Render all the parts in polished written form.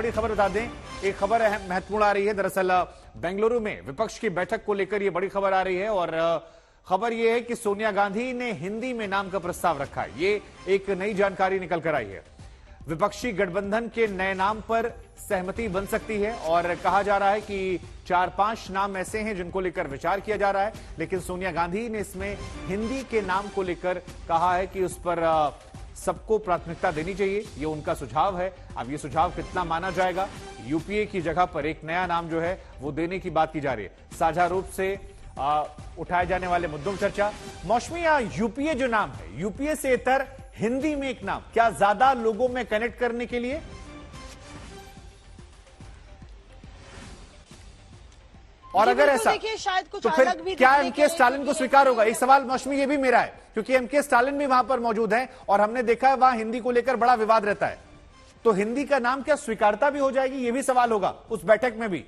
बड़ी खबर बता दें, एक खबर महत्वपूर्ण आ रही है। दरअसल बेंगलुरु में विपक्ष की बैठक को लेकर यह बड़ी खबर आ रही है और खबर यह है कि सोनिया गांधी ने हिंदी में नाम का प्रस्ताव रखा है। ये एक नई जानकारी निकल कर आई है। विपक्षी गठबंधन के नए नाम पर सहमति बन सकती है और कहा जा रहा है कि 4-5 नाम ऐसे हैं जिनको लेकर विचार किया जा रहा है, लेकिन सोनिया गांधी ने इसमें हिंदी के नाम को लेकर कहा है कि उस पर सबको प्राथमिकता देनी चाहिए। ये उनका सुझाव है। अब ये सुझाव कितना माना जाएगा? यूपीए की जगह पर एक नया नाम जो है वो देने की बात की जा रही है। साझा रूप से उठाए जाने वाले मुद्दों पर चर्चा। मौसमी, यूपीए जो नाम है, यूपीए से इतर हिंदी में एक नाम क्या ज्यादा लोगों में कनेक्ट करने के लिए? और अगर ऐसा शायद कुछ तो फिर अलग भी क्या एमके स्टालिन को स्वीकार होगा? एक सवाल मौसमी ये भी मेरा है, क्योंकि एमके स्टालिन भी वहां पर मौजूद है और हमने देखा है वहां हिंदी को लेकर बड़ा विवाद रहता है। तो हिंदी का नाम क्या स्वीकारता भी हो जाएगी? ये भी सवाल होगा उस बैठक में भी।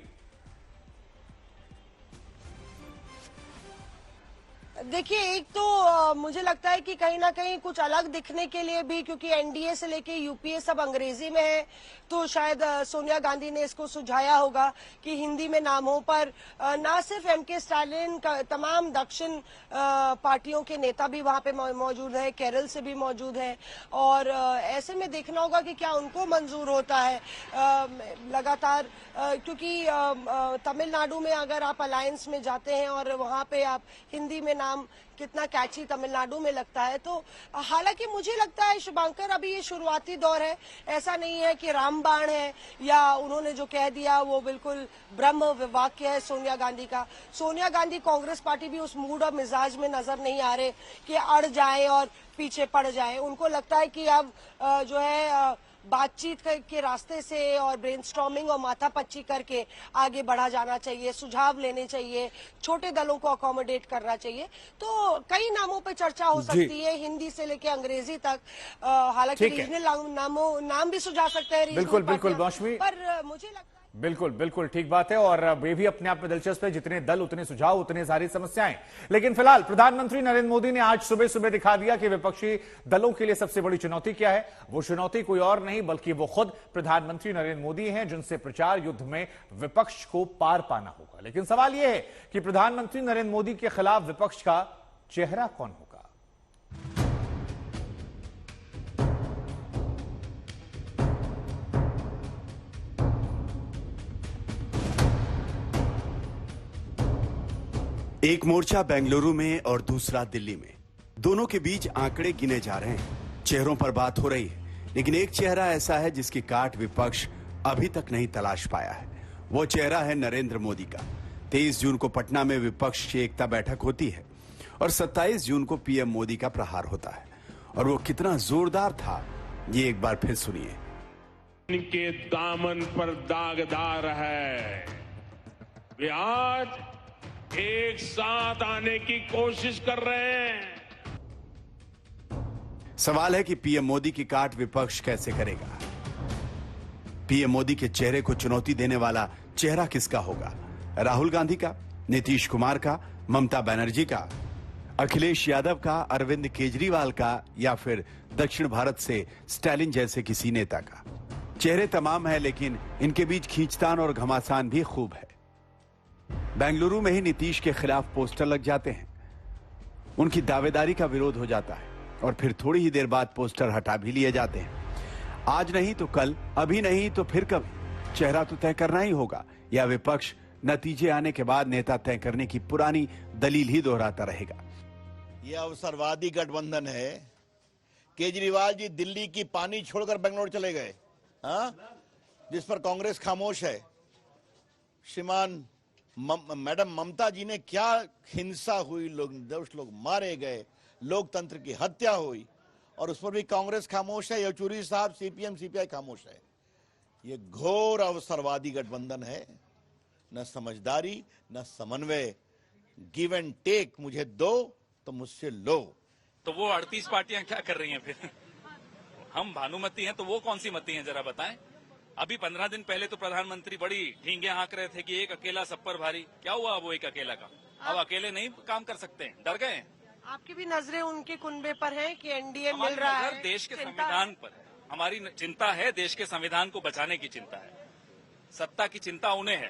देखिए, एक तो मुझे लगता है कि कहीं ना कहीं कुछ अलग दिखने के लिए भी, क्योंकि एनडीए से लेके यूपीए सब अंग्रेजी में है, तो शायद सोनिया गांधी ने इसको सुझाया होगा कि हिंदी में नाम हो। पर ना सिर्फ एमके स्टालिन का, तमाम दक्षिण पार्टियों के नेता भी वहां पे मौजूद है, केरल से भी मौजूद है और ऐसे में देखना होगा कि क्या उनको मंजूर होता है लगातार, क्योंकि तमिलनाडु में अगर आप अलायंस में जाते हैं और वहां पे आप हिंदी में नाम कितना कैची तमिलनाडु में लगता है। तो हालांकि मुझे लगता है शुभांकर, अभी ये शुरुआती दौर है, ऐसा नहीं है कि रामबाण है या उन्होंने जो कह दिया वो बिल्कुल ब्रह्म वाक्य है सोनिया गांधी का। सोनिया गांधी, कांग्रेस पार्टी भी उस मूड और मिजाज में नजर नहीं आ रहे कि अड़ जाए और पीछे पड़ जाए। उनको लगता है कि अब जो है बातचीत के रास्ते से और ब्रेनस्टॉर्मिंग और माथापच्ची करके आगे बढ़ा जाना चाहिए, सुझाव लेने चाहिए, छोटे दलों को अकोमोडेट करना चाहिए। तो कई नामों पे चर्चा हो सकती है, हिंदी से लेके अंग्रेजी तक। हालांकि रीजनल नाम भी सुझा सकते हैं, बिल्कुल बिल्कुल मौसमी, पर मुझे लगता है बिल्कुल बिल्कुल ठीक बात है और वे भी अपने आप में दिलचस्प है। जितने दल उतने सुझाव, उतनी सारी समस्याएं। लेकिन फिलहाल प्रधानमंत्री नरेंद्र मोदी ने आज सुबह सुबह दिखा दिया कि विपक्षी दलों के लिए सबसे बड़ी चुनौती क्या है। वो चुनौती कोई और नहीं बल्कि वो खुद प्रधानमंत्री नरेंद्र मोदी हैं, जिनसे प्रचार युद्ध में विपक्ष को पार पाना होगा। लेकिन सवाल यह है कि प्रधानमंत्री नरेंद्र मोदी के खिलाफ विपक्ष का चेहरा कौन होगा? एक मोर्चा बेंगलुरु में और दूसरा दिल्ली में, दोनों के बीच आंकड़े गिने जा रहे हैं, चेहरों पर बात हो रही है, लेकिन एक चेहरा ऐसा है जिसकी काट विपक्ष अभी तक नहीं तलाश पाया है। वो चेहरा है नरेंद्र मोदी का। 23 जून को पटना में विपक्ष की एकता बैठक होती है और 27 जून को पीएम मोदी का प्रहार होता है। और वो कितना जोरदार था, ये एक बार फिर सुनिए। इनके दामन पर दागदार है, वे आज एक साथ आने की कोशिश कर रहे हैं। सवाल है कि पीएम मोदी की काट विपक्ष कैसे करेगा? पीएम मोदी के चेहरे को चुनौती देने वाला चेहरा किसका होगा? राहुल गांधी का, नीतीश कुमार का, ममता बनर्जी का, अखिलेश यादव का, अरविंद केजरीवाल का, या फिर दक्षिण भारत से स्टालिन जैसे किसी नेता का? चेहरे तमाम है, लेकिन इनके बीच खींचतान और घमासान भी खूब है। बेंगलुरु में ही नीतीश के खिलाफ पोस्टर लग जाते हैं, उनकी दावेदारी का विरोध हो जाता है और फिर थोड़ी ही देर बाद पोस्टर हटा भी लिए जाते हैं। आज नहीं तो कल, अभी नहीं तो फिर कभी, चेहरा तो तय करना ही होगा, या विपक्ष नतीजे आने के बाद नेता तय करने की पुरानी दलील ही दोहराता रहेगा। यह अवसरवादी गठबंधन है। केजरीवाल जी दिल्ली की पानी छोड़कर बेंगलुरु चले गए, जिस पर कांग्रेस खामोश है। श्रीमान मैडम ममता जी ने क्या हिंसा हुई, लोग मारे गए, लोकतंत्र की हत्या हुई, और उस पर भी कांग्रेस खामोश है। येचुरी साहब, सीपीएम सीपीआई खामोश है। ये घोर अवसरवादी गठबंधन है। न समझदारी, न समन्वय, गिव एंड टेक, मुझे दो तो मुझसे लो। तो वो 38 पार्टियां क्या कर रही हैं फिर? हम भानुमती हैं तो वो कौन सी मती हैं, जरा बताएं। अभी 15 दिन पहले तो प्रधानमंत्री बड़ी ढींगे हाँक रहे थे कि एक अकेला सब पर भारी। क्या हुआ वो एक अकेला का? अब अकेले नहीं काम कर सकते हैं, डर गए। आपकी भी नजरें उनके कुनबे पर हैं कि एनडीए मिल रहा है? देश के संविधान पर है। हमारी चिंता है, देश के संविधान को बचाने की चिंता है। सत्ता की चिंता उन्हें है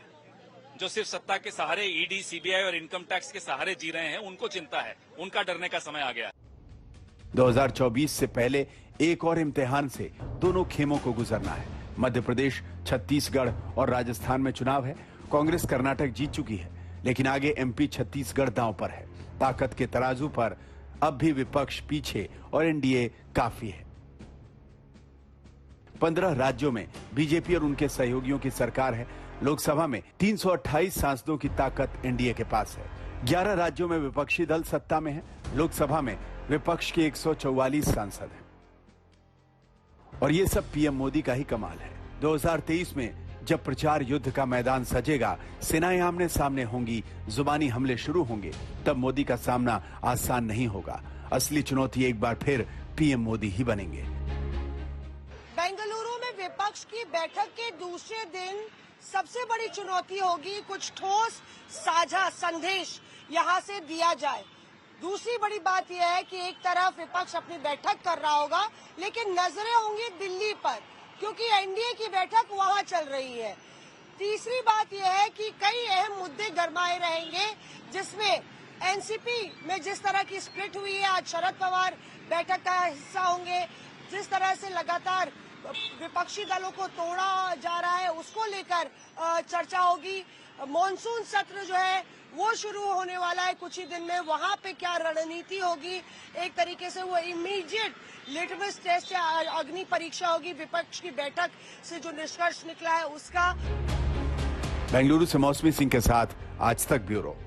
जो सिर्फ सत्ता के सहारे ईडी, सीबीआई और इनकम टैक्स के सहारे जी रहे हैं। उनको चिंता है, उनका डरने का समय आ गया। 2024 से पहले एक और इम्तिहान से दोनों खेमों को गुजरना है। मध्य प्रदेश, छत्तीसगढ़ और राजस्थान में चुनाव है। कांग्रेस कर्नाटक जीत चुकी है, लेकिन आगे एमपी, छत्तीसगढ़ दांव पर है। ताकत के तराजू पर अब भी विपक्ष पीछे और एनडीए काफी है। 15 राज्यों में बीजेपी और उनके सहयोगियों की सरकार है। लोकसभा में 328 सांसदों की ताकत एनडीए के पास है। 11 राज्यों में विपक्षी दल सत्ता में है। लोकसभा में विपक्ष के 144 सांसद हैं। और ये सब पीएम मोदी का ही कमाल है। 2023 में जब प्रचार युद्ध का मैदान सजेगा, सेनाएं आमने सामने होंगी, जुबानी हमले शुरू होंगे, तब मोदी का सामना आसान नहीं होगा। असली चुनौती एक बार फिर पीएम मोदी ही बनेंगे। बेंगलुरु में विपक्ष की बैठक के दूसरे दिन सबसे बड़ी चुनौती होगी कुछ ठोस साझा संदेश यहां से दिया जाए। दूसरी बड़ी बात यह है कि एक तरफ विपक्ष अपनी बैठक कर रहा होगा, लेकिन नजरें होंगी दिल्ली पर, क्योंकि एनडीए की बैठक वहां चल रही है। तीसरी बात यह है कि कई अहम मुद्दे गरमाए रहेंगे, जिसमें एनसीपी में जिस तरह की स्प्लिट हुई है, आज शरद पवार बैठक का हिस्सा होंगे। जिस तरह से लगातार विपक्षी दलों को तोड़ा जा रहा है, उसको लेकर चर्चा होगी। मॉनसून सत्र जो है वो शुरू होने वाला है कुछ ही दिन में, वहां पे क्या रणनीति होगी। एक तरीके से वो इमीडिएट लिटमस टेस्ट या अग्नि परीक्षा होगी विपक्ष की बैठक से जो निष्कर्ष निकला है उसका। बेंगलुरु से मौसमी सिंह के साथ आज तक ब्यूरो।